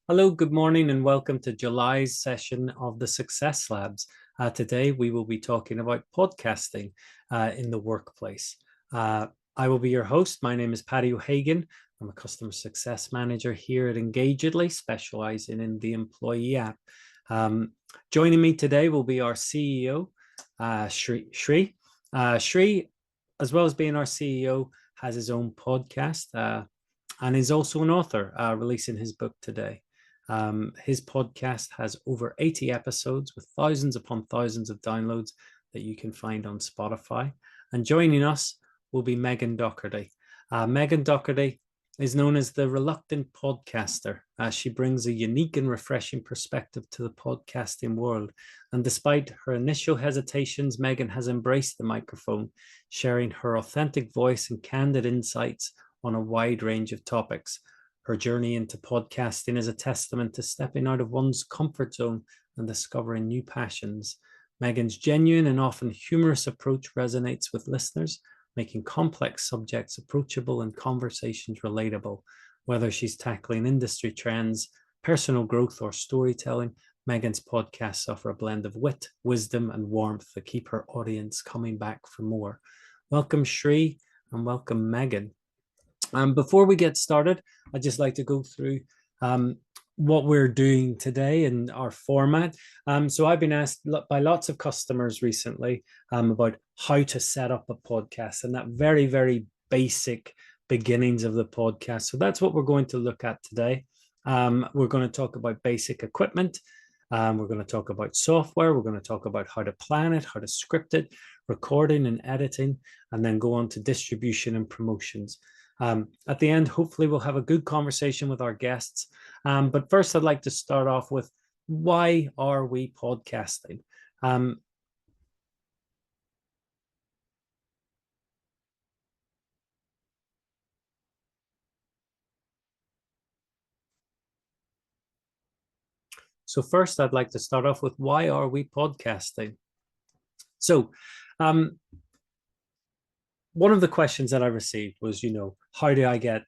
Hello, good morning, and welcome to July's session of the Success Labs. Today, we will be talking about podcasting in the workplace. I will be your host. My name is Paddy O'Hagan. I'm a customer success manager here at Engagedly, specializing in the employee app. Joining me today will be our CEO, Shri. Shri, as well as being our CEO, has his own podcast and is also an author, releasing his book today. His podcast has over 80 episodes with thousands upon thousands of downloads that you can find on Spotify. And joining us will be Megan Dougherty. Megan Dougherty is known as the reluctant podcaster. She brings a unique and refreshing perspective to the podcasting world. And despite her initial hesitations, Megan has embraced the microphone, sharing her authentic voice and candid insights on a wide range of topics. Her journey into podcasting is a testament to stepping out of one's comfort zone and discovering new passions. Megan's genuine and often humorous approach resonates with listeners, making complex subjects approachable and conversations relatable. Whether she's tackling industry trends, personal growth, or storytelling, Megan's podcasts offer a blend of wit, wisdom, and warmth that keep her audience coming back for more. Welcome, Shri, and welcome, Megan. Before we get started, I'd just like to go through what we're doing today and our format. So I've been asked by lots of customers recently about how to set up a podcast and that very, very basic beginnings of the podcast. So that's what we're going to look at today. We're going to talk about basic equipment. We're going to talk about software. We're going to talk about how to plan it, how to script it, recording and editing, and then go on to distribution and promotions. At the end, hopefully we'll have a good conversation with our guests. But first, I'd like to start off with, why are we podcasting? So first, I'd like to start off with, why are we podcasting? So one of the questions that I received was, how do I get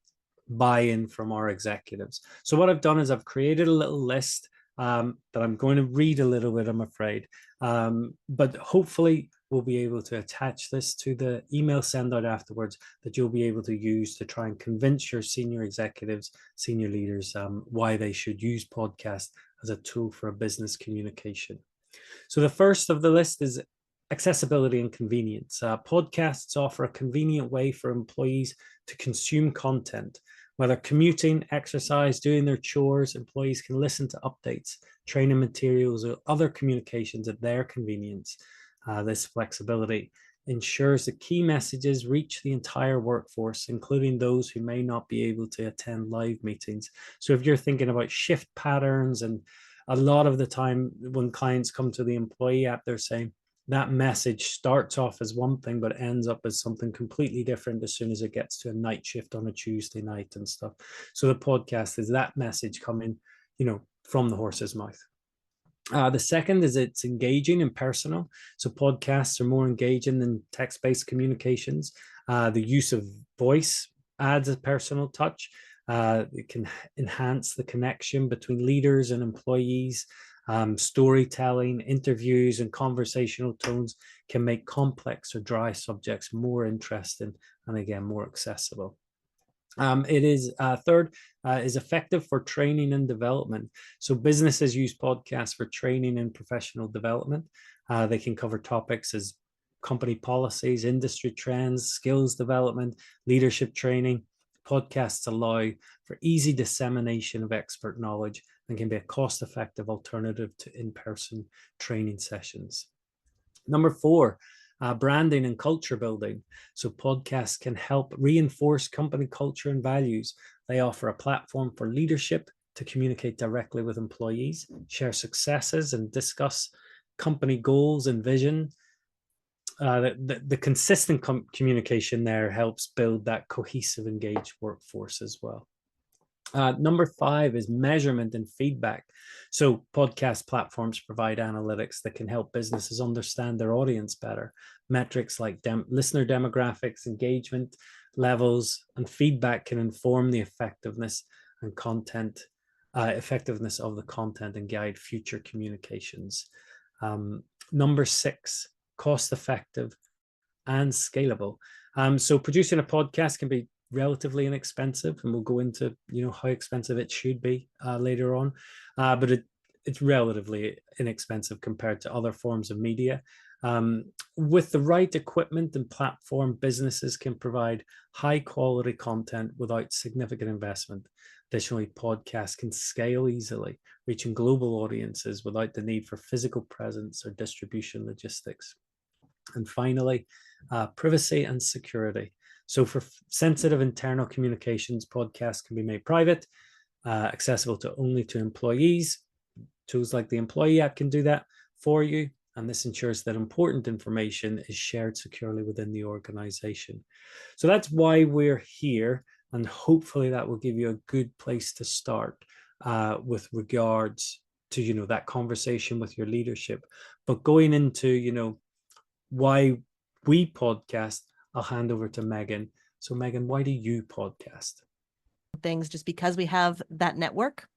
buy-in from our executives? So what I've done is I've created a little list that I'm going to read a little bit, I'm afraid. But hopefully we'll be able to attach this to the email send out afterwards that you'll be able to use to try and convince your senior executives, senior leaders, why they should use podcast as a tool for a business communication. So the first of the list is accessibility and convenience. Podcasts offer a convenient way for employees to consume content. Whether commuting, exercise, doing their chores, employees can listen to updates, training materials, or other communications at their convenience. This flexibility ensures that key messages reach the entire workforce, including those who may not be able to attend live meetings. So if you're thinking about shift patterns, and a lot of the time when clients come to the employee app, they're saying that message starts off as one thing but ends up as something completely different as soon as it gets to a night shift on a Tuesday night and stuff. So the podcast is that message coming, from the horse's mouth. The second is it's engaging and personal. So podcasts are more engaging than text-based communications. The use of voice adds a personal touch. It can enhance the connection between leaders and employees. Storytelling, interviews, and conversational tones can make complex or dry subjects more interesting and, again, more accessible. It is third is effective for training and development. So businesses use podcasts for training and professional development. They can cover topics as company policies, industry trends, skills development, leadership training. Podcasts allow for easy dissemination of expert knowledge and can be a cost-effective alternative to in-person training sessions. Number four, branding and culture building. So podcasts can help reinforce company culture and values. They offer a platform for leadership to communicate directly with employees, share successes, and discuss company goals and vision. The consistent communication there helps build that cohesive, engaged workforce as well. Number five is measurement and feedback. So podcast platforms provide analytics that can help businesses understand their audience better. Metrics like listener demographics, engagement levels, and feedback can inform the effectiveness and content effectiveness of the content and guide future communications. Number 6, cost effective and scalable. So producing a podcast can be relatively inexpensive, and we'll go into how expensive it should be later on, but it's relatively inexpensive compared to other forms of media. With the right equipment and platform, businesses can provide high quality content without significant investment. Additionally, podcasts can scale easily, reaching global audiences without the need for physical presence or distribution logistics. And finally, privacy and security. So for sensitive internal communications, podcasts can be made private, accessible only to employees. Tools like the Employee app can do that for you. And this ensures that important information is shared securely within the organization. So that's why we're here. And hopefully that will give you a good place to start with regards to, that conversation with your leadership. But going into, why we podcast, I'll hand over to Megan. So Megan, why do you podcast? Things just because we have that network.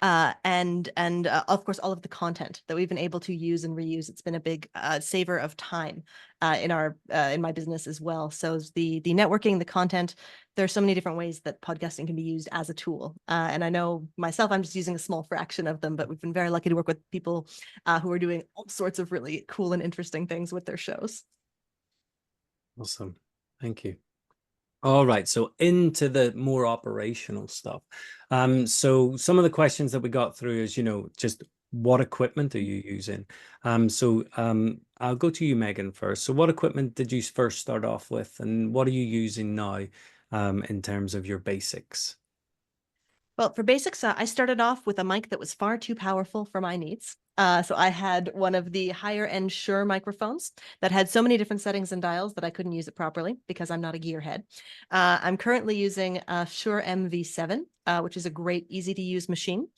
And of course, all of the content that we've been able to use and reuse. It's been a big saver of time in my business as well. So the networking, the content, there's so many different ways that podcasting can be used as a tool. And I know myself, I'm just using a small fraction of them, but we've been very lucky to work with people who are doing all sorts of really cool and interesting things with their shows. Awesome. Thank you. All right, so into the more operational stuff. So some of the questions that we got through is, just what equipment are you using? I'll go to you, Megan, first. So what equipment did you first start off with, and what are you using now in terms of your basics? Well, for basics, I started off with a mic that was far too powerful for my needs. So I had one of the higher end Shure microphones that had so many different settings and dials that I couldn't use it properly because I'm not a gearhead. I'm currently using a Shure MV7, which is a great, easy to use machine.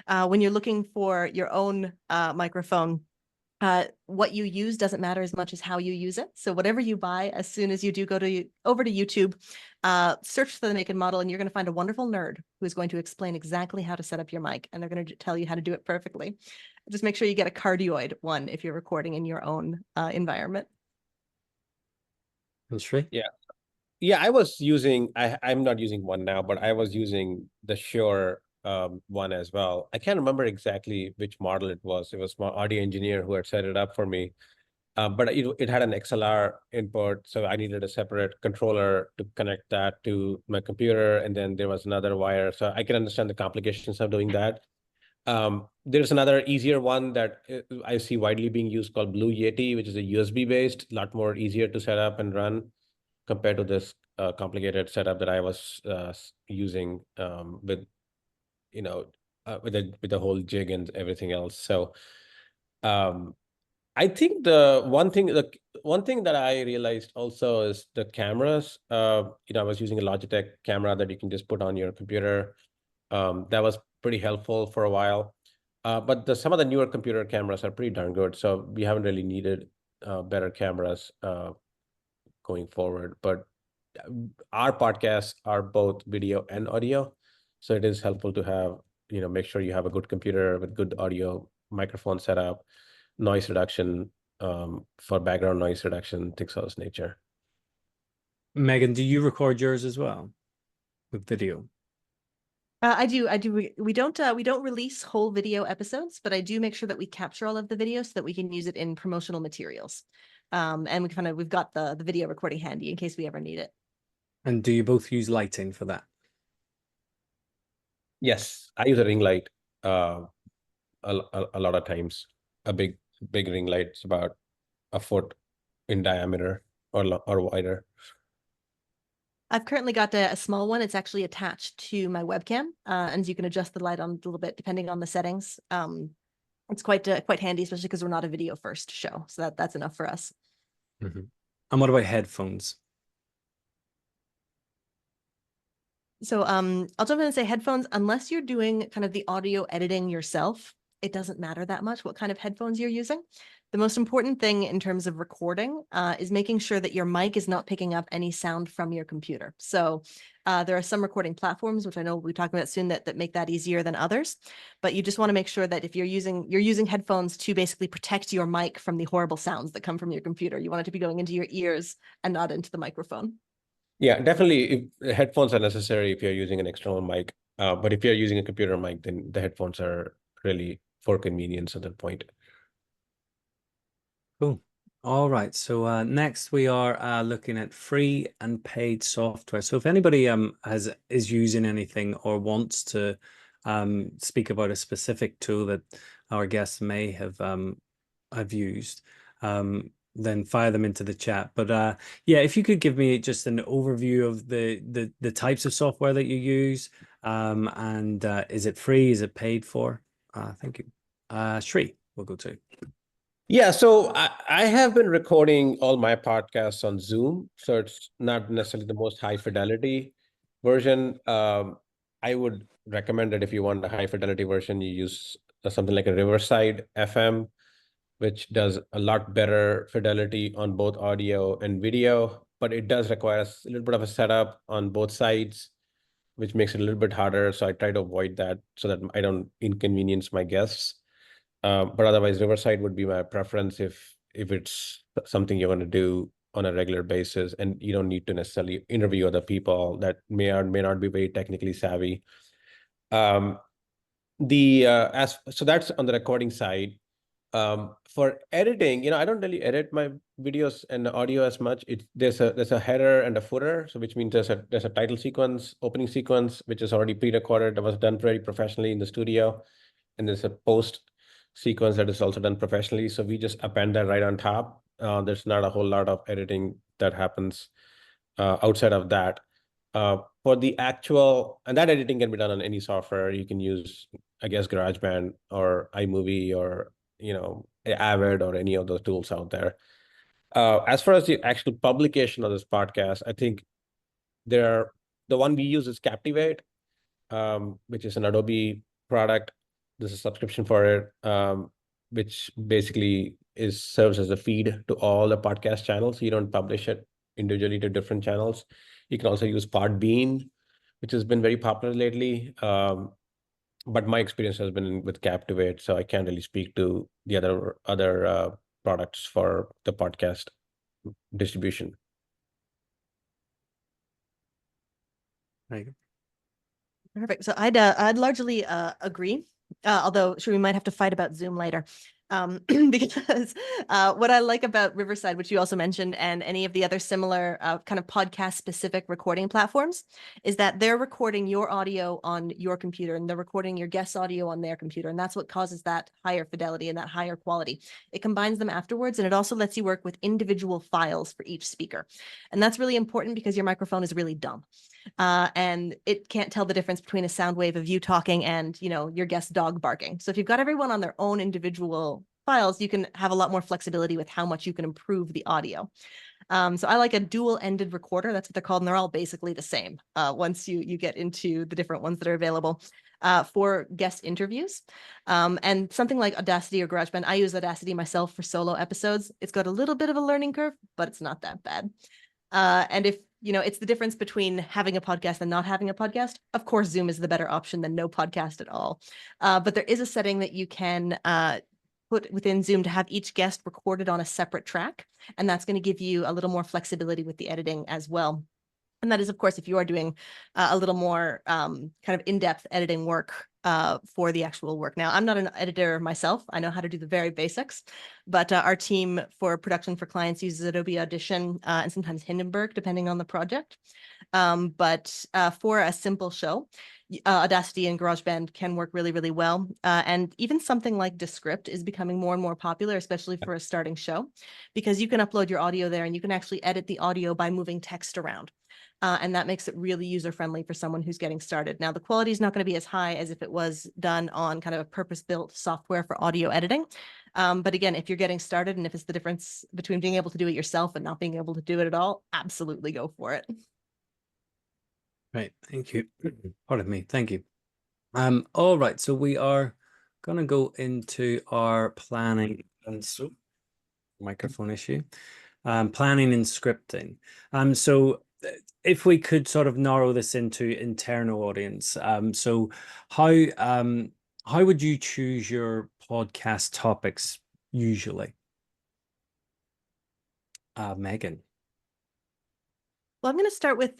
When you're looking for your own microphone, what you use doesn't matter as much as how you use it. So whatever you buy, as soon as you do over to YouTube, search for the make and model, and you're going to find a wonderful nerd who is going to explain exactly how to set up your mic, and they're going to tell you how to do it perfectly. Just make sure you get a cardioid one if you're recording in your own environment. That's right. Yeah, I'm not using one now, but I was using the Shure one as well. I can't remember exactly which model it was. It was my audio engineer who had set it up for me. But it had an XLR input, so I needed a separate controller to connect that to my computer, and then there was another wire. So I can understand the complications of doing that. There's another easier one that I see widely being used called Blue Yeti, which is a USB based, a lot more easier to set up and run compared to this complicated setup that I was using with the whole jig and everything else. So I think the one thing that I realized also is the cameras. I was using a Logitech camera that you can just put on your computer. That was pretty helpful for a while. But some of the newer computer cameras are pretty darn good. So we haven't really needed better cameras going forward. But our podcasts are both video and audio. So it is helpful to have, make sure you have a good computer with good audio microphone setup, noise reduction, for background noise reduction, things of this nature. Megan, do you record yours as well with video? I do. We don't release whole video episodes, but I do make sure that we capture all of the video so that we can use it in promotional materials. And we've got the video recording handy in case we ever need it. And do you both use lighting for that? Yes, I use a ring light a lot of times. A big ring light. It's about a foot in diameter or wider. I've currently got a small one. It's actually attached to my webcam, and you can adjust the light on a little bit depending on the settings. It's quite handy, especially because we're not a video first show. So that's enough for us. Mm-hmm. And what about headphones? So I'll jump in and say headphones, unless you're doing kind of the audio editing yourself, it doesn't matter that much what kind of headphones you're using. The most important thing in terms of recording is making sure that your mic is not picking up any sound from your computer. So there are some recording platforms, which I know we'll talk about soon, that make that easier than others. But you just want to make sure that if you're using headphones to basically protect your mic from the horrible sounds that come from your computer, you want it to be going into your ears and not into the microphone. Yeah, definitely. If headphones are necessary if you're using an external mic, but if you're using a computer mic, then the headphones are really for convenience at that point. Cool. All right. So next we are looking at free and paid software. So if anybody is using anything or wants to speak about a specific tool that our guests may have used, then fire them into the chat. But yeah, if you could give me just an overview of the types of software that you use, and is it free? Is it paid for? Thank you. Shri, we'll go to. Yeah, so I have been recording all my podcasts on Zoom, so it's not necessarily the most high fidelity version. I would recommend that if you want a high fidelity version, you use something like a Riverside FM, which does a lot better fidelity on both audio and video, but it does require a little bit of a setup on both sides, which makes it a little bit harder. So I try to avoid that so that I don't inconvenience my guests. But otherwise, Riverside would be my preference if it's something you're going to do on a regular basis, and you don't need to necessarily interview other people that may or may not be very technically savvy. So that's on the recording side. For editing, I don't really edit my videos and audio as much. There's a header and a footer, so which means there's a title sequence, opening sequence, which is already pre-recorded. That was done very professionally in the studio, and there's a post sequence that is also done professionally. So we just append that right on top. There's not a whole lot of editing that happens outside of that. For the actual, and that editing can be done on any software. You can use, I guess, GarageBand or iMovie or Avid or any of those tools out there. As far as the actual publication of this podcast, I think the one we use is Captivate, which is an Adobe product. There's a subscription for it, which basically serves as a feed to all the podcast channels. You don't publish it individually to different channels. You can also use Podbean, which has been very popular lately. But my experience has been with Captivate, so I can't really speak to the other products for the podcast distribution. There you go. Perfect. So I'd largely agree, although sure we might have to fight about Zoom later. Because what I like about Riverside, which you also mentioned, and any of the other similar kind of podcast specific recording platforms, is that they're recording your audio on your computer and they're recording your guest's audio on their computer. And that's what causes that higher fidelity and that higher quality. It combines them afterwards, and it also lets you work with individual files for each speaker. And that's really important because your microphone is really dumb. And it can't tell the difference between a sound wave of you talking and, your guest dog barking. So if you've got everyone on their own individual files, you can have a lot more flexibility with how much you can improve the audio. So I like a dual-ended recorder. That's what they're called, and they're all basically the same once you get into the different ones that are available for guest interviews. And something like Audacity or GarageBand, I use Audacity myself for solo episodes. It's got a little bit of a learning curve, but it's not that bad. And if it's the difference between having a podcast and not having a podcast, of course, Zoom is the better option than no podcast at all. But there is a setting that you can put within Zoom to have each guest recorded on a separate track. And that's going to give you a little more flexibility with the editing as well. And that is, of course, if you are doing a little more kind of in-depth editing work for the actual work. Now, I'm not an editor myself. I know how to do the very basics, but our team for production for clients uses Adobe Audition and sometimes Hindenburg, depending on the project. But for a simple show, Audacity and GarageBand can work really, really well. And even something like Descript is becoming more and more popular, especially for a starting show, because you can upload your audio there and you can actually edit the audio by moving text around. And that makes it really user-friendly for someone who's getting started. Now, the quality is not going to be as high as if it was done on kind of a purpose-built software for audio editing. But again, if you're getting started and if it's the difference between being able to do it yourself and not being able to do it at all, absolutely go for it. Right. Thank you. Pardon me. Thank you. All right. So we are going to go into our planning and so microphone issue, planning and scripting. So if we could sort of narrow this into internal audience, so how would you choose your podcast topics usually? Megan. Well, I'm going to start with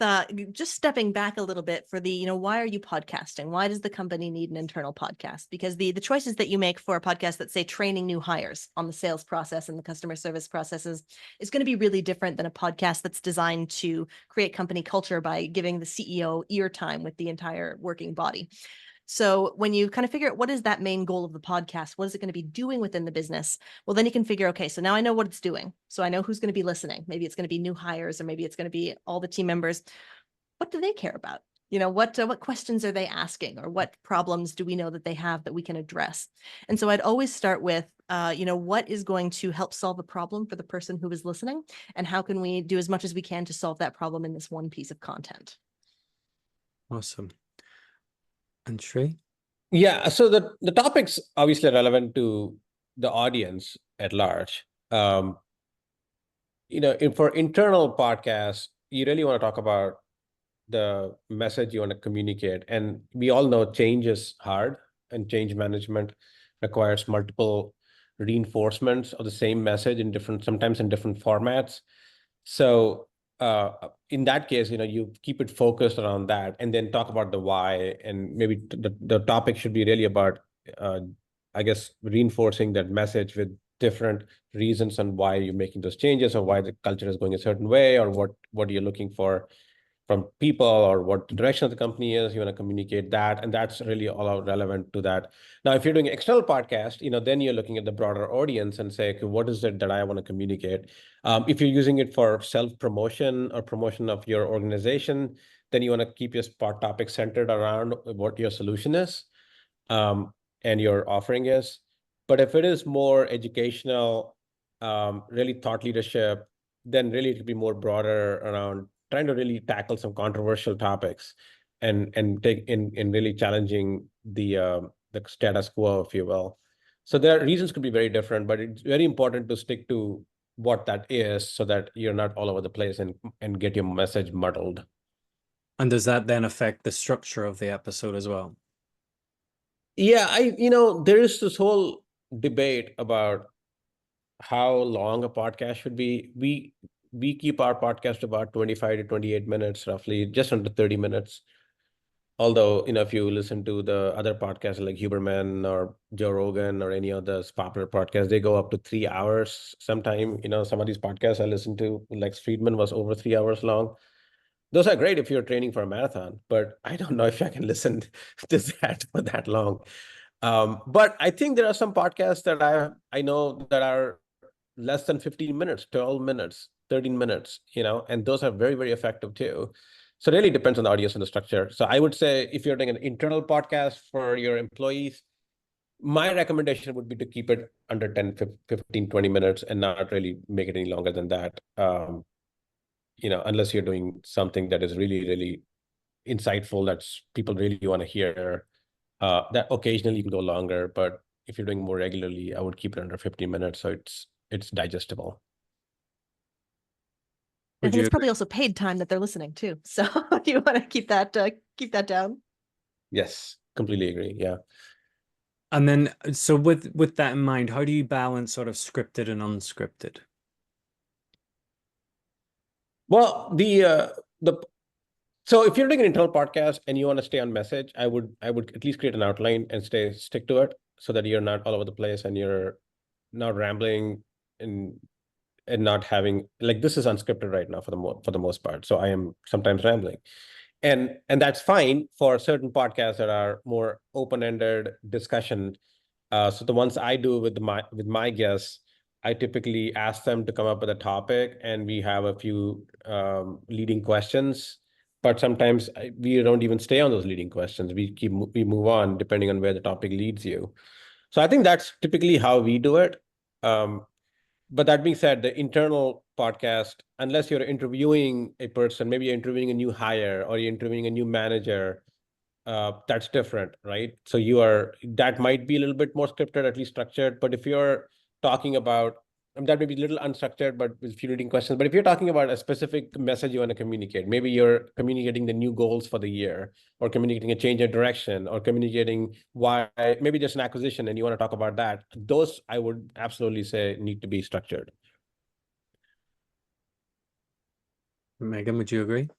just stepping back a little bit for the, why are you podcasting? Why does the company need an internal podcast? Because the choices that you make for a podcast that say training new hires on the sales process and the customer service processes is going to be really different than a podcast that's designed to create company culture by giving the CEO ear time with the entire working body. So when you kind of figure out what is that main goal of the podcast, what is it going to be doing within the business? Well, then you can figure, okay, so now I know what it's doing. So I know who's going to be listening. Maybe it's going to be new hires, or maybe it's going to be all the team members. What do they care about? What questions are they asking, or what problems do we know that they have that we can address? And so I'd always start with, what is going to help solve a problem for the person who is listening, and how can we do as much as we can to solve that problem in this one piece of content? Awesome. And Shrey? Yeah, so the topics obviously are relevant to the audience at large. For internal podcasts, you really want to talk about the message you want to communicate. And we all know change is hard, and change management requires multiple reinforcements of the same message sometimes in different formats. So in that case, you keep it focused around that, and then talk about the why. And maybe the topic should be really about, I guess, reinforcing that message with different reasons on why you're making those changes, or why the culture is going a certain way, or what you're looking for from people, or what the direction of the company is. You want to communicate that, and that's really all relevant to that. Now, if you're doing an external podcast, then you're looking at the broader audience and say, okay, what is it that I want to communicate? If you're using it for self-promotion or promotion of your organization, then you want to keep your spot topic centered around what your solution is, and your offering is. But if it is more educational, really thought leadership, then really it'll be more broader around trying to really tackle some controversial topics, and take in really challenging the status quo, if you will. So their reasons could be very different, but it's very important to stick to what that is, so that you're not all over the place and get your message muddled. And does that then affect the structure of the episode as well? Yeah, there is this whole debate about how long a podcast should be. We keep our podcast about 25 to 28 minutes, roughly, just under 30 minutes. Although, if you listen to the other podcasts like Huberman or Joe Rogan or any other popular podcast, they go up to 3 hours sometime. Some of these podcasts I listen to, like Friedman, was over 3 hours long. Those are great if you're training for a marathon, but I don't know if I can listen to that for that long. But I think there are some podcasts that I know that are less than 15 minutes, 12 minutes, 13 minutes, and those are very, very effective too. So it really depends on the audience and the structure. So I would say, if you're doing an internal podcast for your employees, my recommendation would be to keep it under 10, 15, 20 minutes, and not really make it any longer than that. Unless you're doing something that is really, really insightful, that's people really want to hear. That occasionally you can go longer, but if you're doing more regularly, I would keep it under 15 minutes, so it's digestible. I think it's probably also paid time that they're listening too. So you want to keep that down. Yes, completely agree. Yeah. And then, so with that in mind, how do you balance sort of scripted and unscripted? Well, so if you're doing an internal podcast and you want to stay on message, I would at least create an outline and stick to it, so that you're not all over the place and you're not rambling and not having, like, this is unscripted right now for the most part. So I am sometimes rambling. And that's fine for certain podcasts that are more open-ended discussion. So the ones I do with my guests, I typically ask them to come up with a topic, and we have a few leading questions. But sometimes we don't even stay on those leading questions. We move on depending on where the topic leads you. So I think that's typically how we do it. But that being said, the internal podcast, unless you're interviewing a person, maybe you're interviewing a new hire or you're interviewing a new manager, that's different, right? So that might be a little bit more scripted, at least structured. But if you're talking about, that may be a little unstructured, but with few reading questions. But if you're talking about a specific message you want to communicate, maybe you're communicating the new goals for the year, or communicating a change in direction, or communicating why, maybe just an acquisition and you want to talk about that. Those I would absolutely say need to be structured. Megan, would you agree?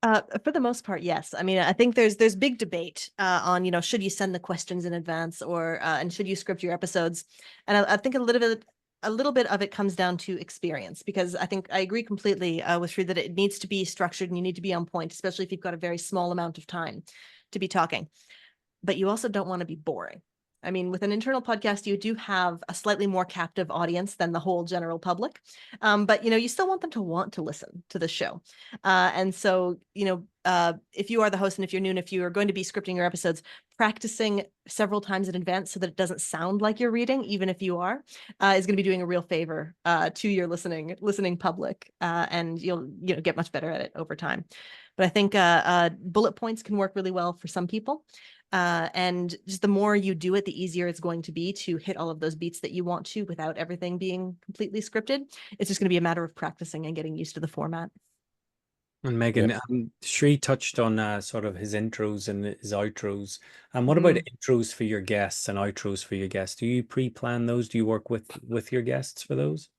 For the most part, yes. I mean, I think there's big debate on, should you send the questions in advance, or and should you script your episodes? And I think a little bit of it comes down to experience, because I think I agree completely with Sri that it needs to be structured and you need to be on point, especially if you've got a very small amount of time to be talking. But you also don't want to be boring. I mean, with an internal podcast, you do have a slightly more captive audience than the whole general public. But, you still want them to want to listen to the show. And so, if you are the host and if you're new and if you are going to be scripting your episodes, practicing several times in advance so that it doesn't sound like you're reading, even if you are, is going to be doing a real favor to your listening public. And you'll get much better at it over time. But I think bullet points can work really well for some people. And just the more you do it, the easier it's going to be to hit all of those beats that you want to without everything being completely scripted. It's just going to be a matter of practicing and getting used to the format. And Megan, Sri touched on sort of his intros and his outros. And what Mm-hmm. about intros for your guests and outros for your guests? Do you pre-plan those? Do you work with your guests for those?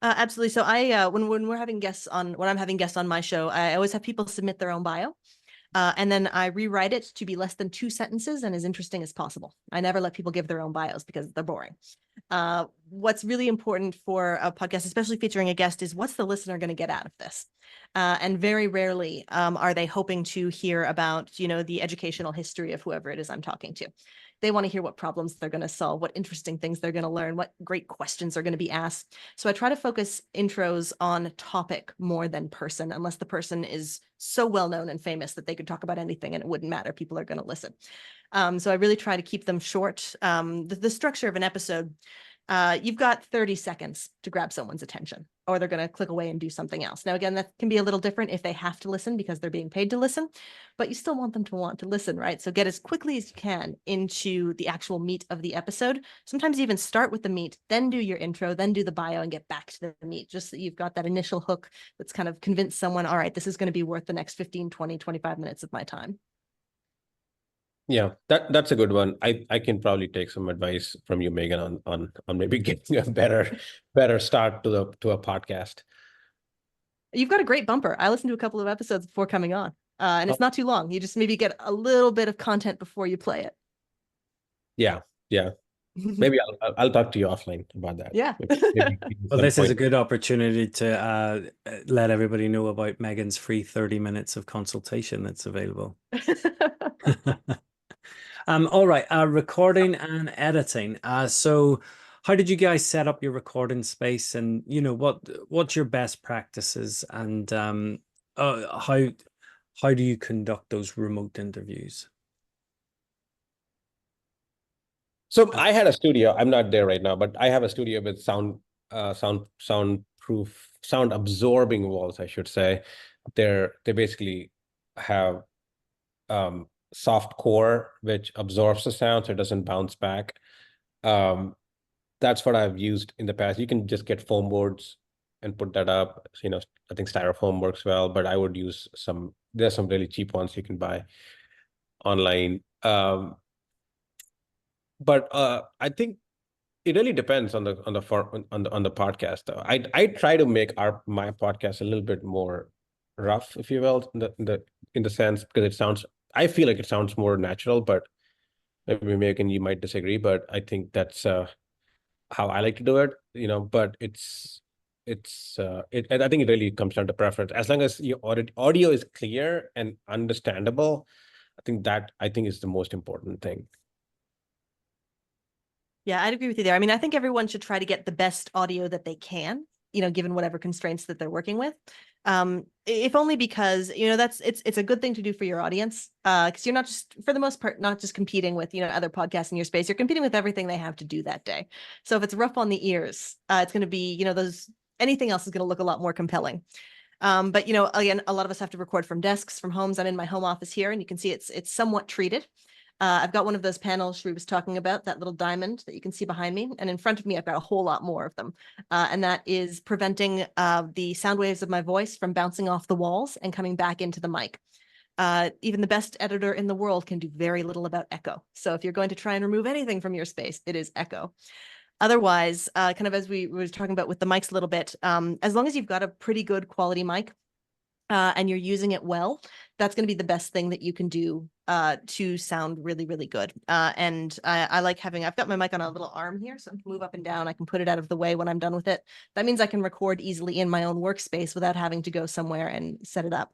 Absolutely. So I when I'm having guests on my show, I always have people submit their own bio. And then I rewrite it to be less than 2 sentences and as interesting as possible. I never let people give their own bios because they're boring. What's really important for a podcast, especially featuring a guest, is what's the listener going to get out of this? And very rarely are they hoping to hear about, the educational history of whoever it is I'm talking to. They want to hear what problems they're going to solve, what interesting things they're going to learn, what great questions are going to be asked. So I try to focus intros on topic more than person, unless the person is so well known and famous that they could talk about anything and it wouldn't matter. People are going to listen. So I really try to keep them short. The structure of an episode, you've got 30 seconds to grab someone's attention, or they're going to click away and do something else. Now, again, that can be a little different if they have to listen because they're being paid to listen, but you still want them to want to listen, right? So get as quickly as you can into the actual meat of the episode. Sometimes even start with the meat, then do your intro, then do the bio and get back to the meat, just so you've got that initial hook that's kind of convinced someone, all right, this is going to be worth the next 15, 20, 25 minutes of my time. Yeah, that's a good one. I can probably take some advice from you, Megan, on maybe getting a better start to a podcast. You've got a great bumper. I listened to a couple of episodes before coming on, and it's not too long. You just maybe get a little bit of content before you play it. Yeah. Maybe I'll talk to you offline about that. Yeah. Maybe Well, this is a good opportunity to let everybody know about Megan's free 30 minutes of consultation that's available. All right, recording and editing. So how did you guys set up your recording space, and what's your best practices, and how do you conduct those remote interviews? So I had a studio. I'm not there right now, but I have a studio with soundproof, sound absorbing walls, I should say. They basically have soft core which absorbs the sound so it doesn't bounce back. That's what I've used in the past. You can just get foam boards and put that up. I think styrofoam works well, but I would use there's some really cheap ones you can buy online. But I think it really depends on the podcast though. I try to make my podcast a little bit more rough, if you will, in the sense, because I feel like it sounds more natural, but maybe Megan, you might disagree, but I think that's how I like to do it, but I think it really comes down to preference. As long as your audio is clear and understandable, I think is the most important thing. Yeah, I'd agree with you there. I mean, I think everyone should try to get the best audio that they can, given whatever constraints that they're working with. If only because, it's a good thing to do for your audience. Because you're not just, for the most part, not just competing with, other podcasts in your space, you're competing with everything they have to do that day. So if it's rough on the ears, it's going to be, anything else is going to look a lot more compelling. But again, a lot of us have to record from desks, from homes. I'm in my home office here, and you can see it's somewhat treated. I've got one of those panels Sri was talking about, that little diamond that you can see behind me. And in front of me, I've got a whole lot more of them. And that is preventing the sound waves of my voice from bouncing off the walls and coming back into the mic. Even the best editor in the world can do very little about echo. So if you're going to try and remove anything from your space, it is echo. Otherwise, kind of as we were talking about with the mics a little bit, as long as you've got a pretty good quality mic, and you're using it well, that's going to be the best thing that you can do to sound really, really good. And I like having, I've got my mic on a little arm here, so I can move up and down. I can put it out of the way when I'm done with it. That means I can record easily in my own workspace without having to go somewhere and set it up.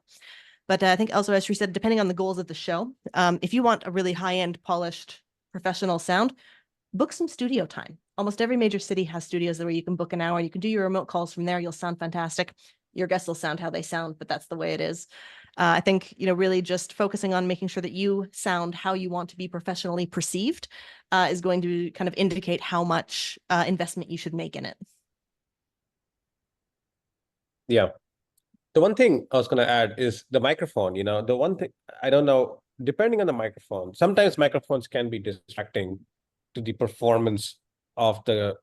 But I think also, as Sri said, depending on the goals of the show, if you want a really high-end, polished, professional sound, book some studio time. Almost every major city has studios where you can book an hour. You can do your remote calls from there. You'll sound fantastic. Your guests will sound how they sound, but that's the way it is. I think, really just focusing on making sure that you sound how you want to be professionally perceived is going to kind of indicate how much investment you should make in it. Yeah. The one thing I was going to add is the microphone. The one thing, I don't know, depending on the microphone, sometimes microphones can be distracting to the performance of the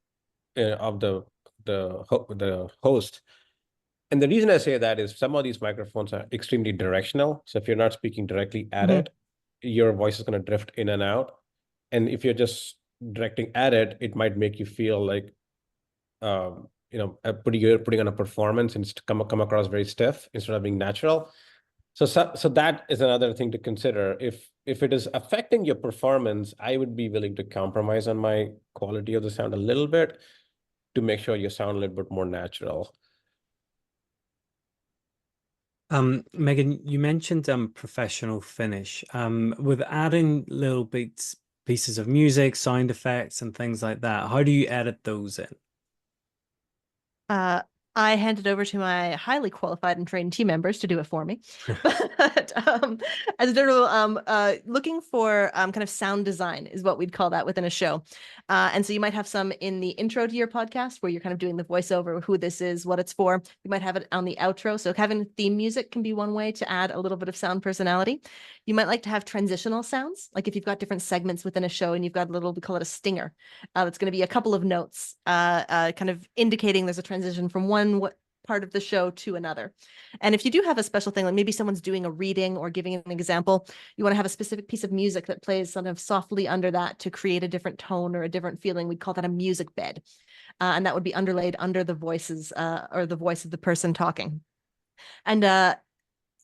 host. And the reason I say that is some of these microphones are extremely directional. So if you're not speaking directly at it, your voice is going to drift in and out. And if you're just directing at it, it might make you feel like, putting on a performance and come across very stiff instead of being natural. So that is another thing to consider. If it is affecting your performance, I would be willing to compromise on my quality of the sound a little bit to make sure you sound a little bit more natural. Megan, you mentioned professional finish. With adding little pieces of music, sound effects, and things like that, how do you edit those in? I handed over to my highly qualified and trained team members to do it for me. But as a general, looking for kind of sound design is what we'd call that within a show. And so you might have some in the intro to your podcast where you're kind of doing the voiceover, who this is, what it's for. You might have it on the outro. So having theme music can be one way to add a little bit of sound personality. You might like to have transitional sounds, like if you've got different segments within a show and you've got a little, we call it a stinger. That's going to be a couple of notes, kind of indicating there's a transition from one part of the show to another. And if you do have a special thing, like maybe someone's doing a reading or giving an example, you want to have a specific piece of music that plays sort of softly under that to create a different tone or a different feeling. We'd call that a music bed. And that would be underlaid under the voices or the voice of the person talking. And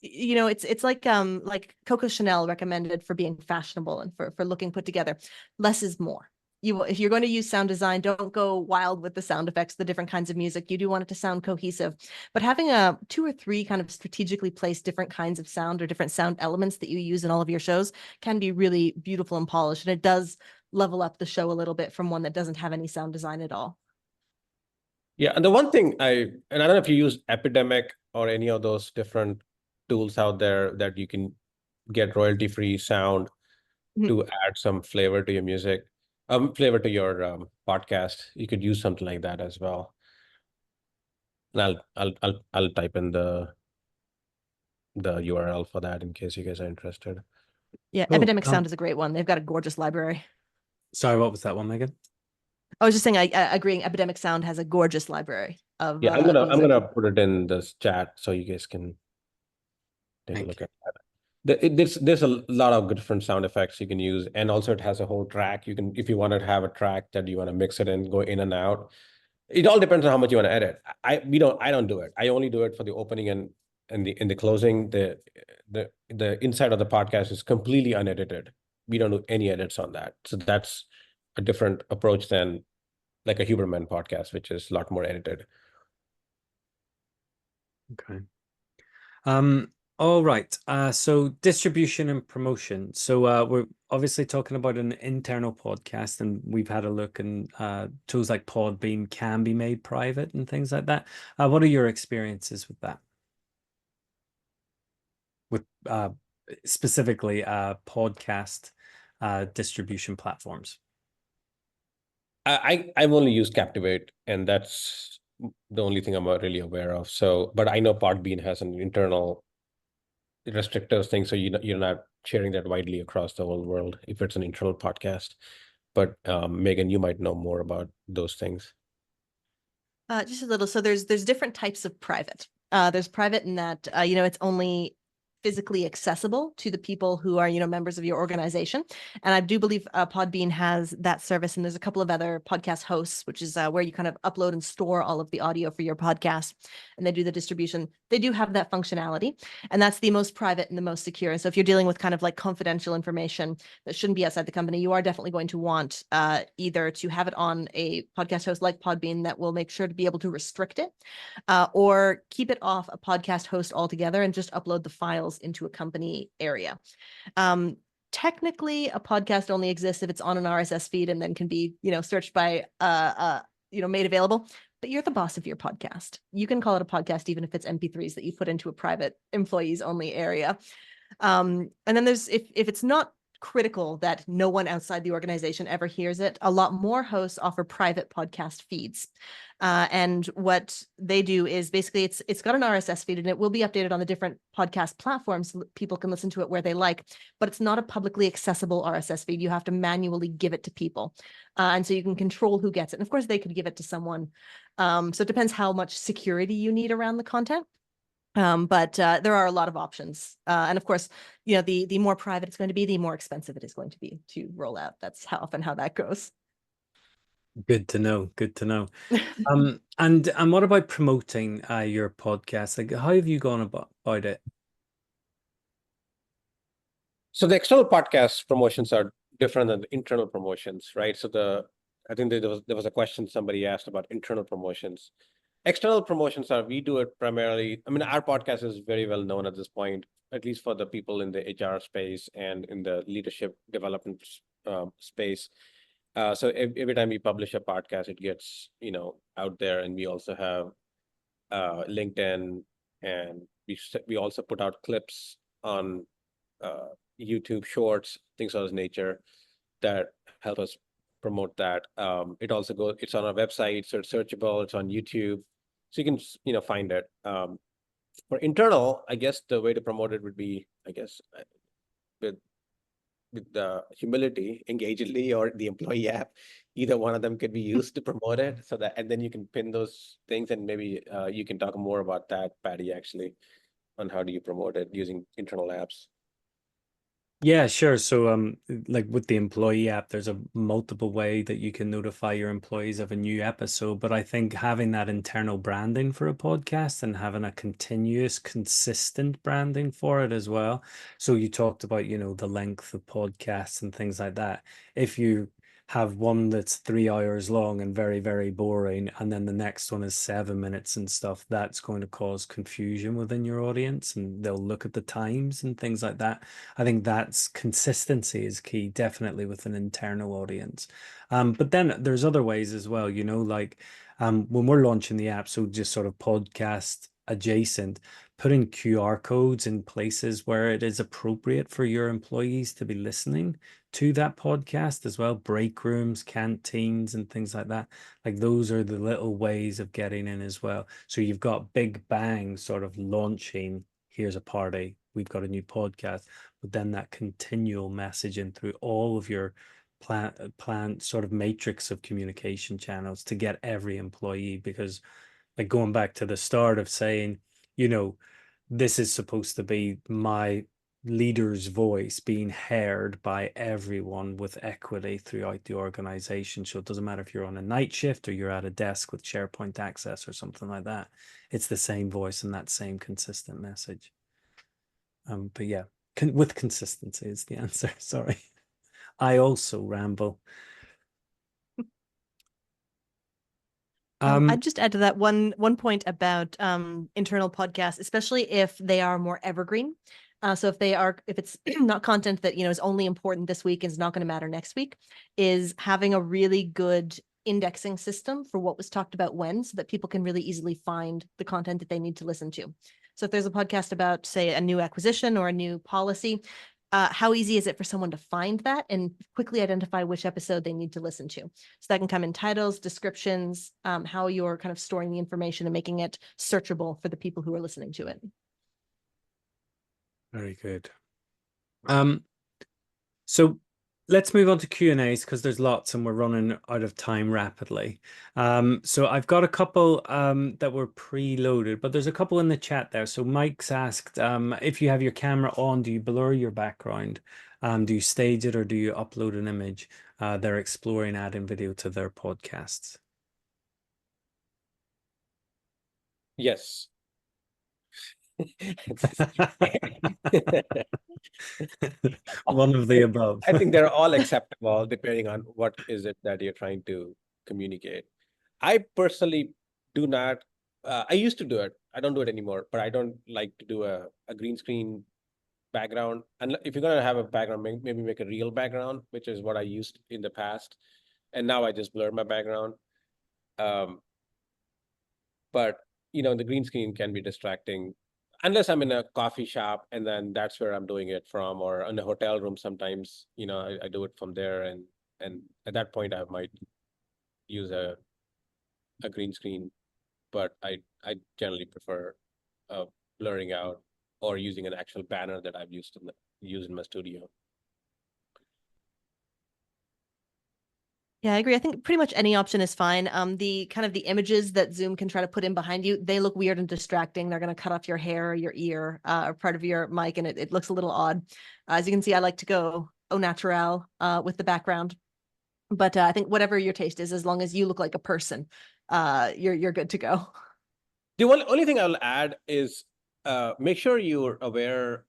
it's like Coco Chanel recommended for being fashionable and for looking put together. Less is more. If you're going to use sound design, don't go wild with the sound effects, the different kinds of music. You do want it to sound cohesive, but having 2 or 3 kind of strategically placed different kinds of sound or different sound elements that you use in all of your shows can be really beautiful and polished. And it does level up the show a little bit from one that doesn't have any sound design at all. Yeah. And the one thing and I don't know if you use Epidemic or any of those different tools out there that you can get royalty-free sound to add some flavor to your music. Flavor to your podcast. You could use something like that as well. And I'll type in the URL for that in case you guys are interested. Yeah, Cool. Epidemic Sound is a great one. They've got a gorgeous library. Sorry, what was that one, Megan? I was just saying, agreeing. Epidemic Sound has a gorgeous library of. Yeah, I'm gonna put it in this chat so you guys can take a look at that. There's a lot of different sound effects you can use, and also it has a whole track. You can, if you want to have a track that you want to mix it in, go in and out. It all depends on how much you want to edit. I don't do it. I only do it for the opening and the closing. The inside of the podcast is completely unedited. We don't do any edits on that. So that's a different approach than like a Huberman podcast, which is a lot more edited. Okay. All right. So distribution and promotion. So we're obviously talking about an internal podcast, and we've had a look, and tools like Podbean can be made private and things like that. What are your experiences with that? With specifically podcast distribution platforms? I've only used Captivate, and that's the only thing I'm really aware of. So, but I know Podbean has an internal restrictive thing, so you're not sharing that widely across the whole world if it's an internal podcast. But Megan, you might know more about those things. Just a little. So there's different types of private. There's private in that it's only physically accessible to the people who are members of your organization, and I do believe Podbean has that service. And there's a couple of other podcast hosts, which is where you kind of upload and store all of the audio for your podcast, and they do the distribution. They do have that functionality, and that's the most private and the most secure. And so if you're dealing with kind of like confidential information that shouldn't be outside the company, you are definitely going to want either to have it on a podcast host like Podbean that will make sure to be able to restrict it, or keep it off a podcast host altogether and just upload the files into a company area. Technically, a podcast only exists if it's on an RSS feed and then can be, searched by, made available. But you're the boss of your podcast. You can call it a podcast even if it's MP3s that you put into a private employees only area. And then there's if it's not critical that no one outside the organization ever hears it, a lot more hosts offer private podcast feeds. And what they do is basically it's got an RSS feed and it will be updated on the different podcast platforms so that people can listen to it where they like, but it's not a publicly accessible RSS feed. You have to manually give it to people. And so you can control who gets it. And of course, they could give it to someone. So it depends how much security you need around the content. But there are a lot of options. And of course, the more private it's going to be, the more expensive it is going to be to roll out. That's often how that goes. Good to know. Good to know. And what about promoting your podcast? Like, how have you gone about it? So the external podcast promotions are different than the internal promotions, right? So I think there was a question somebody asked about internal promotions. External promotions we do it primarily. I mean, our podcast is very well known at this point, at least for the people in the HR space and in the leadership development space. So every time we publish a podcast, it gets, out there, and we also have LinkedIn, and we also put out clips on YouTube Shorts, things of this nature that help us promote that. It's on our website, so it's searchable, it's on YouTube. So you can, find it. For internal, I guess the way to promote it would be, with the humility, Engagedly or the employee app. Either one of them could be used to promote it. And then you can pin those things, and maybe you can talk more about that, Patty, actually, on how do you promote it using internal apps. Yeah, sure. So, like with the employee app, there's a multiple way that you can notify your employees of a new episode. But I think having that internal branding for a podcast and having a continuous, consistent branding for it as well. So you talked about, the length of podcasts and things like that. If you have one that's 3 hours long and very, very boring, and then the next one is 7 minutes and stuff, that's going to cause confusion within your audience, and they'll look at the times and things like that. I think that's consistency is key, definitely with an internal audience. But then there's other ways as well, like when we're launching the app, so just sort of podcast adjacent, putting QR codes in places where it is appropriate for your employees to be listening to that podcast as well, break rooms, canteens, and things like that. Like those are the little ways of getting in as well. So you've got Big Bang sort of launching, here's a party, we've got a new podcast, but then that continual messaging through all of your plan sort of matrix of communication channels to get every employee. Because like going back to the start of saying, this is supposed to be my leader's voice being heard by everyone with equity throughout the organization. So it doesn't matter if you're on a night shift or you're at a desk with SharePoint access or something like that. It's the same voice and that same consistent message. But yeah, with consistency is the answer. Sorry. I also ramble. I'd just add to that one point about internal podcasts, especially if they are more evergreen. So if it's not content that is only important this week and is not going to matter next week, is having a really good indexing system for what was talked about when, so that people can really easily find the content that they need to listen to. So if there's a podcast about, say, a new acquisition or a new policy, how easy is it for someone to find that and quickly identify which episode they need to listen to? So that can come in titles, descriptions, how you're kind of storing the information and making it searchable for the people who are listening to it. Very good. So let's move on to Q&As because there's lots and we're running out of time rapidly. So I've got a couple that were preloaded, but there's a couple in the chat there. So Mike's asked, if you have your camera on, do you blur your background? Do you stage it or do you upload an image? They're exploring adding video to their podcasts. Yes. One of the above. I think they're all acceptable depending on what is it that you're trying to communicate. I personally do not, I used to do it. I don't do it anymore, but I don't like to do a green screen background. And if you're going to have a background, maybe make a real background, which is what I used in the past. And now I just blur my background. But, the green screen can be distracting unless I'm in a coffee shop and then that's where I'm doing it from, or in a hotel room. Sometimes, I do it from there. And at that point I might use a green screen, but I generally prefer blurring out or using an actual banner that I've used in my studio. Yeah, I agree. I think pretty much any option is fine. The kind of the images that Zoom can try to put in behind you, they look weird and distracting. They're going to cut off your hair or your ear or part of your mic, and it looks a little odd. As you can see, I like to go au naturel with the background. But I think whatever your taste is, as long as you look like a person, you're good to go. The only thing I'll add is make sure you're aware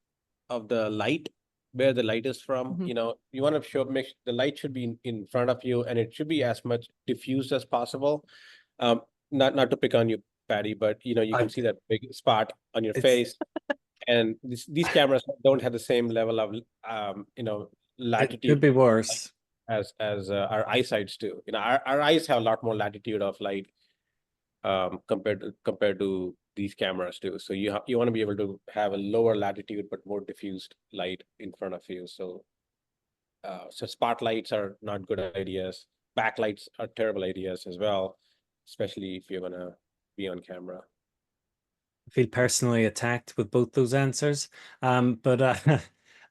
of the light, where the light is from. You want to make the light should be in front of you, and it should be as much diffused as possible. Not to pick on you, Patty, but you can see that big spot on your face, and these cameras don't have the same level of latitude. It could be worse as our eyesights do. Our eyes have a lot more latitude of light compared to these cameras do. So you want to be able to have a lower latitude but more diffused light in front of you. So spotlights are not good ideas. Backlights are terrible ideas as well, especially if you're gonna be on camera. I feel personally attacked with both those answers. But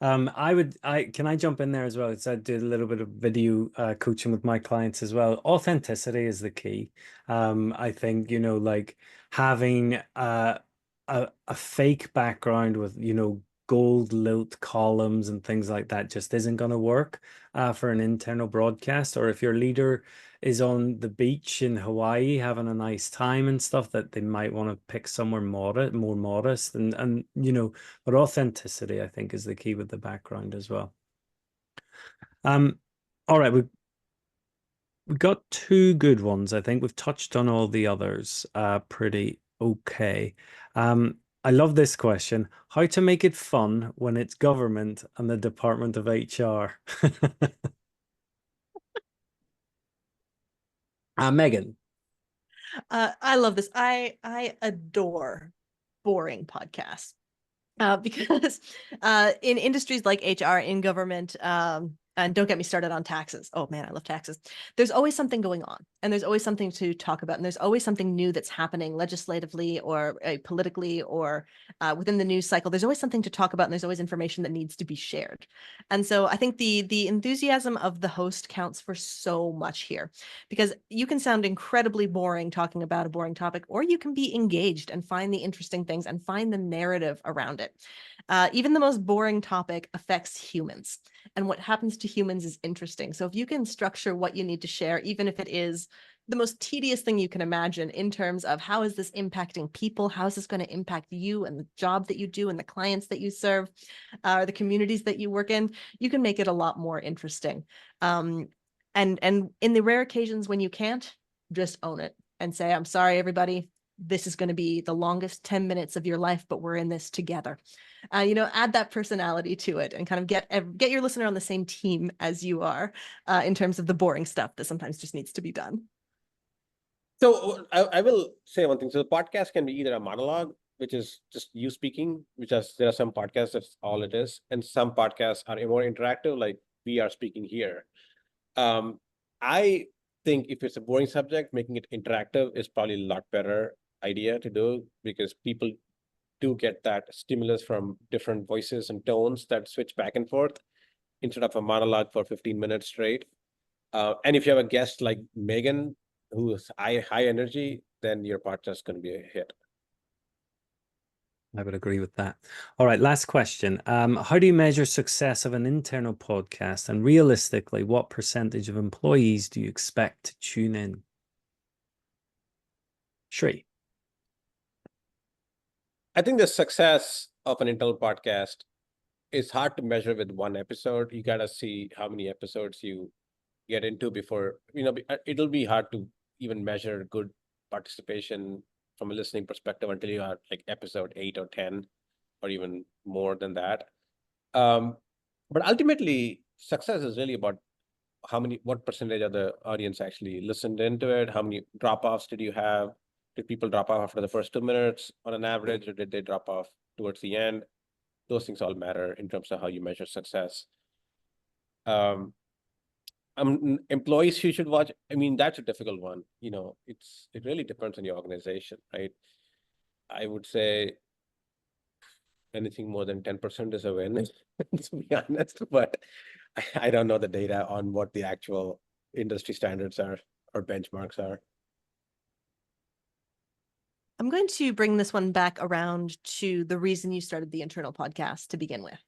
can I jump in there as well? I did a little bit of video coaching with my clients as well. Authenticity is the key. I think, like having a fake background with, gold lilt columns and things like that just isn't going to work for an internal broadcast. Or if your leader is on the beach in Hawaii having a nice time and stuff, that they might want to pick somewhere more modest and but authenticity, I think, is the key with the background as well. All right, we got two good ones. I think we've touched on all the others pretty okay. I love this question. How to make it fun when it's government and the Department of HR? Megan. I love this. I adore boring podcasts because in industries like HR, in government, and don't get me started on taxes. Oh man, I love taxes. There's always something going on, and there's always something to talk about, and there's always something new that's happening legislatively or politically or within the news cycle. There's always something to talk about, and there's always information that needs to be shared. And so I think the enthusiasm of the host counts for so much here, because you can sound incredibly boring talking about a boring topic, or you can be engaged and find the interesting things and find the narrative around it. Even the most boring topic affects humans, and what happens to humans is interesting. So if you can structure what you need to share, even if it is the most tedious thing you can imagine in terms of how is this impacting people, how is this going to impact you and the job that you do and the clients that you serve, or the communities that you work in, you can make it a lot more interesting. And in the rare occasions when you can't, just own it and say, I'm sorry, everybody, this is going to be the longest 10 minutes of your life, but we're in this together. Add that personality to it and kind of get your listener on the same team as you are in terms of the boring stuff that sometimes just needs to be done. So I will say one thing. So the podcast can be either a monologue which is just you speaking, there are some podcasts that's all it is, and some podcasts are more interactive, like we are speaking here. I think if it's a boring subject, making it interactive is probably a lot better idea to do, because people do get that stimulus from different voices and tones that switch back and forth instead of a monologue for 15 minutes straight. And if you have a guest like Megan, who is high energy, then your podcast is going to be a hit. I would agree with that. All right, last question. How do you measure success of an internal podcast? And realistically, what percentage of employees do you expect to tune in? Shri. I think the success of an internal podcast is hard to measure with one episode. You got to see how many episodes you get into before, it'll be hard to even measure good participation from a listening perspective until you are like episode 8 or 10 or even more than that. But ultimately, success is really about what percentage of the audience actually listened into it, how many drop-offs did you have, did people drop off after the first 2 minutes on an average, or did they drop off towards the end? Those things all matter in terms of how you measure success. Employees who should watch, I mean, that's a difficult one. It really depends on your organization, right? I would say anything more than 10% is a win, to be honest, but I don't know the data on what the actual industry standards are or benchmarks are. I'm going to bring this one back around to the reason you started the internal podcast to begin with,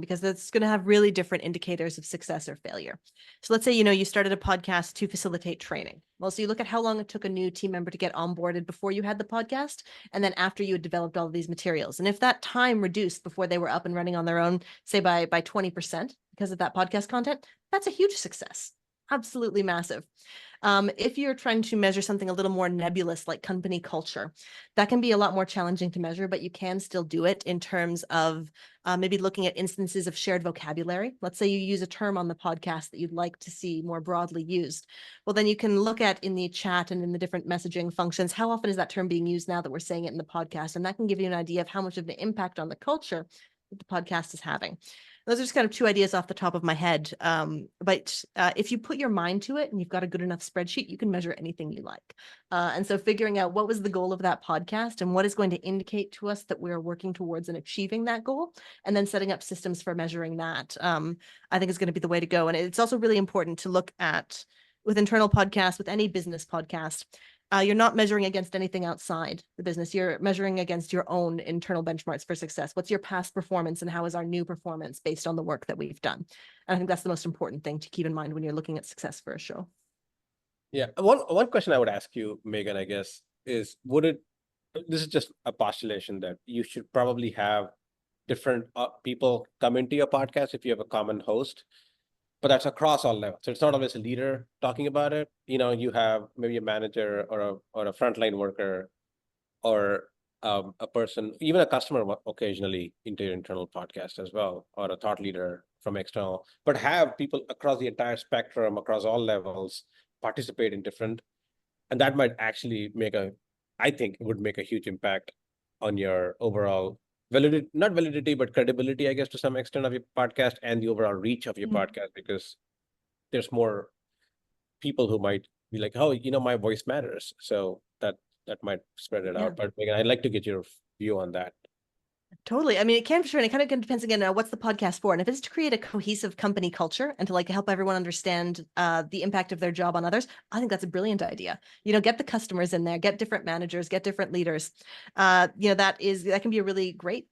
because that's going to have really different indicators of success or failure. So let's say, you started a podcast to facilitate training. Well, so you look at how long it took a new team member to get onboarded before you had the podcast, and then after you had developed all of these materials. And if that time reduced before they were up and running on their own, say by 20% because of that podcast content, that's a huge success. Absolutely massive. If you're trying to measure something a little more nebulous like company culture, that can be a lot more challenging to measure, but you can still do it in terms of maybe looking at instances of shared vocabulary. Let's say you use a term on the podcast that you'd like to see more broadly used. Well, then you can look at in the chat and in the different messaging functions, how often is that term being used now that we're saying it in the podcast? And that can give you an idea of how much of the impact on the culture that the podcast is having. Those are just kind of two ideas off the top of my head. But if you put your mind to it and you've got a good enough spreadsheet, you can measure anything you like. And so figuring out what was the goal of that podcast and what is going to indicate to us that we're working towards and achieving that goal, and then setting up systems for measuring that, I think is going to be the way to go. And it's also really important to look at, with internal podcasts, with any business podcast, you're not measuring against anything outside the business. You're measuring against your own internal benchmarks for success. What's your past performance and how is our new performance based on the work that we've done? And I think that's the most important thing to keep in mind when you're looking at success for a show. Yeah. One question I would ask you, Megan, I guess, is this is just a postulation that you should probably have different people come into your podcast if you have a common host, but that's across all levels. So it's not always a leader talking about it. You have maybe a manager or a frontline worker or a person, even a customer occasionally into your internal podcast as well, or a thought leader from external, but have people across the entire spectrum, across all levels, participate in different, and that might actually I think it would make a huge impact on your overall validity, not validity, but credibility, I guess, to some extent of your podcast and the overall reach of your podcast, because there's more people who might be like, oh, my voice matters. So that might spread it out. But Megan, I'd like to get your view on that. Totally. I mean, it can for sure. And it kind of depends again, what's the podcast for? And if it's to create a cohesive company culture and to help everyone understand the impact of their job on others, I think that's a brilliant idea. Get the customers in there, get different managers, get different leaders. That can be a really great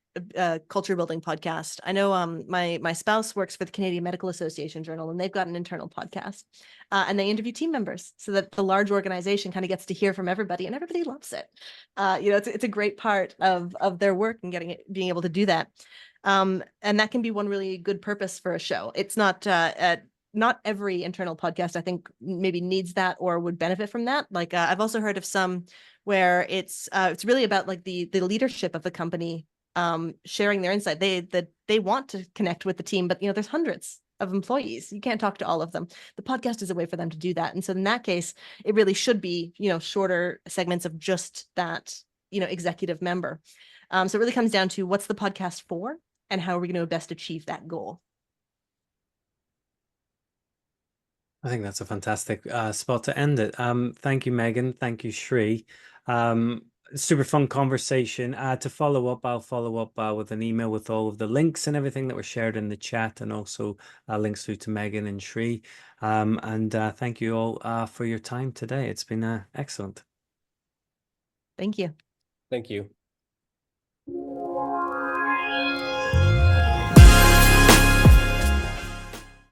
culture building podcast. I know my spouse works for the Canadian Medical Association Journal, and they've got an internal podcast, and they interview team members so that the large organization kind of gets to hear from everybody, and everybody loves it. It's a great part of their work and being able to do that. And that can be one really good purpose for a show. It's not every internal podcast, I think, maybe needs that or would benefit from that. I've also heard of some where it's really about the leadership of the company sharing their insight. They want to connect with the team, but there's hundreds of employees. You can't talk to all of them. The podcast is a way for them to do that. And so in that case, it really should be, shorter segments of just that, executive member. So it really comes down to what's the podcast for and how are we going to best achieve that goal? I think that's a fantastic spot to end it. Thank you, Megan. Thank you, Shri. Super fun conversation. To follow up, I'll follow up with an email with all of the links and everything that were shared in the chat, and also links through to Megan and Shri. And thank you all for your time today. It's been excellent. Thank you. Thank you.